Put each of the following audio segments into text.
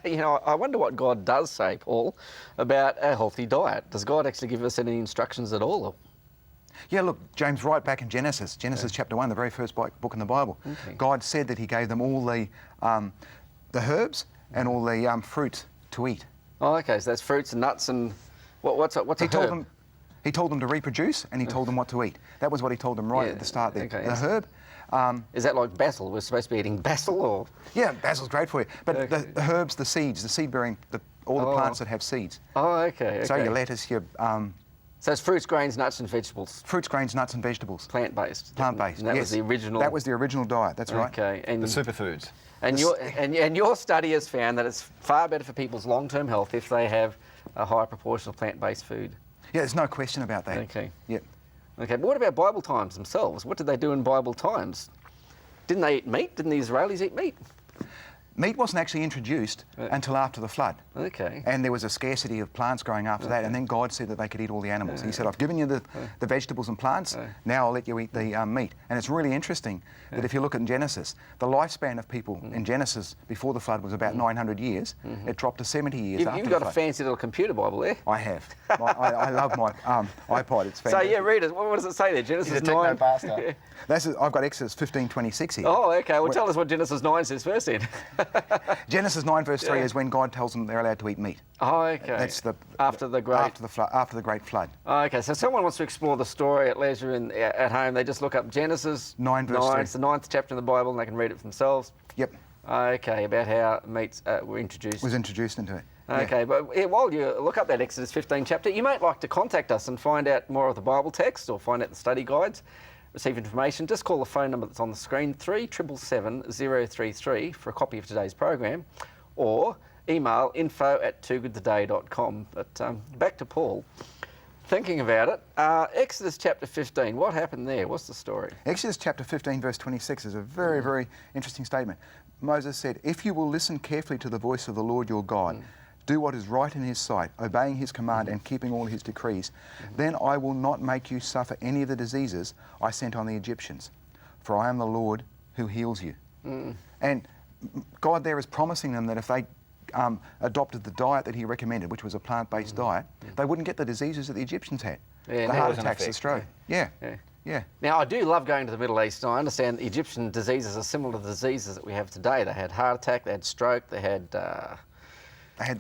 I wonder what God does say, Paul, about a healthy diet. Does God actually give us any instructions at all? Yeah, look, James, right back in Genesis chapter 1, the very first book in the Bible, God said that he gave them all the herbs and all the fruit to eat. Oh, okay, so that's fruits and nuts and what's a herb? He told them to reproduce, and he told them what to eat. That was what he told them at the start there. Okay. The herb. Is that like basil? We're supposed to be eating basil, or? Yeah, basil's great for you. But the herbs, the seeds, the seed-bearing, all the plants that have seeds. Oh, okay. So your lettuce, your... So it's fruits, grains, nuts and vegetables? Fruits, grains, nuts and vegetables. Plant-based? Plant-based, And that was the original? That was the original diet, that's right. Okay. And the superfoods. And your study has found that it's far better for people's long-term health if they have a higher proportion of plant-based food? Yeah, there's no question about that. Okay. Yep. Okay, but what about Bible times themselves? What did they do in Bible times? Didn't they eat meat? Didn't the Israelis eat meat? Meat wasn't actually introduced until after the flood. Okay. And there was a scarcity of plants growing after that, and then God said that they could eat all the animals. He said, I've given you the vegetables and plants, now I'll let you eat the meat. And it's really interesting that if you look at Genesis, the lifespan of people in Genesis before the flood was about 900 years. It dropped to 70 years after the flood. You've got a fancy little computer Bible there. I have. I love my iPod, it's fantastic. So yeah, read it. What does it say there? Genesis 9? I've got Exodus 15:26 here. Oh, okay. Well, tell us what Genesis 9 says first then. Genesis 9 verse 3 is when God tells them they're allowed to eat meat. Oh, okay. That's after the great flood. Oh, okay. So someone wants to explore the story at leisure at home. They just look up Genesis 9 verse 3. It's the 9th chapter in the Bible, and they can read it for themselves. Yep. Okay, about how meats were introduced. Was introduced into it. Okay, yeah. But while you look up that Exodus 15 chapter, you might like to contact us and find out more of the Bible text or find out the study guides. Receive information, just call the phone number that's on the screen, 3777033 for a copy of today's program, or email info@toogoodtoday.com. But back to Paul. Thinking about it, Exodus chapter 15, what happened there? What's the story? Exodus chapter 15 verse 26 is a very, very interesting statement. Moses said, if you will listen carefully to the voice of the Lord your God, do what is right in his sight, obeying his command and keeping all his decrees, then I will not make you suffer any of the diseases I sent on the Egyptians, for I am the Lord who heals you. And God there is promising them that if they adopted the diet that he recommended, which was a plant-based diet, they wouldn't get the diseases that the Egyptians had. Yeah, the heart attacks, the stroke. Yeah. Now, I do love going to the Middle East, and I understand the Egyptian diseases are similar to the diseases that we have today. They had heart attack, they had stroke, they had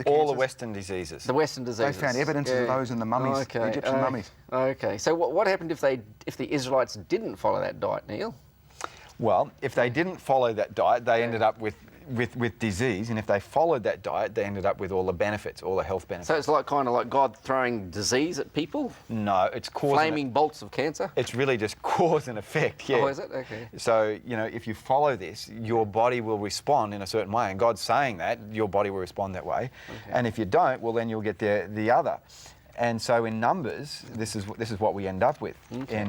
all the Western diseases. The Western diseases. They found evidence of those in the mummies, the Egyptian mummies. Okay, so what happened if the Israelites didn't follow that diet, Neil? Well, if they didn't follow that diet, they ended up with disease, and if they followed that diet, they ended up with all the benefits, all the health benefits. So it's kind of like God throwing disease at people? No, it's causing... Flaming bolts of cancer? It's really just cause and effect, yeah. Oh, is it? Okay. So, if you follow this, your body will respond in a certain way, and God's saying that, your body will respond that way. Okay. And if you don't, well, then you'll get the other. And so in Numbers, this is what we end up with. Okay.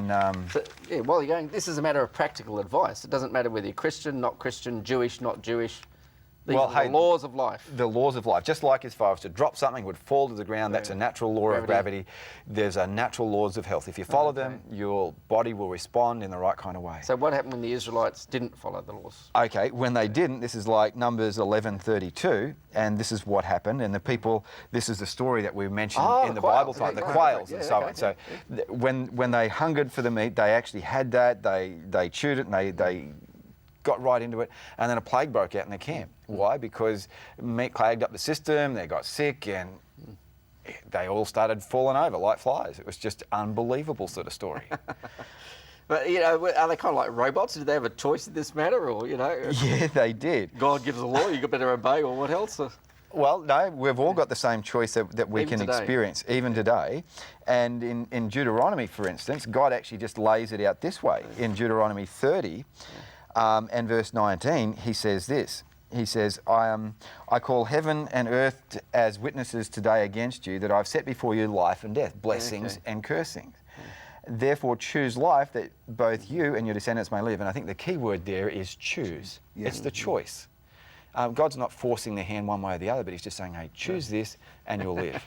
While you're going, this is a matter of practical advice. It doesn't matter whether you're Christian, not Christian, Jewish, not Jewish. These are the laws of life. The laws of life. Just like if I was to drop something, it would fall to the ground. That's a natural law of gravity. There's a natural laws of health. If you follow them, your body will respond in the right kind of way. So what happened when the Israelites didn't follow the laws? Okay, when they didn't, this is like Numbers 11:32, and this is what happened. And the people, this is the story that we mentioned in the Bible time, the quails and so on. So when they hungered for the meat, they actually had that. They chewed it and they got right into it, and then a plague broke out in the camp. Why? Because meat clogged up the system, they got sick, and they all started falling over like flies. It was just unbelievable sort of story. But, are they kind of like robots? Did they have a choice in this matter, or, Yeah, they did. God gives a law, you better obey, or what else? Well, no, we've all got the same choice that we can experience, even today. And in Deuteronomy, for instance, God actually just lays it out this way. In Deuteronomy 30, and verse 19, he says this. He says, I call heaven and earth as witnesses today against you that I've set before you life and death, blessings and cursings. Therefore choose life that both you and your descendants may live. And I think the key word there is choose. Yeah. It's the choice. God's not forcing the hand one way or the other, but he's just saying, hey, choose this and you'll live.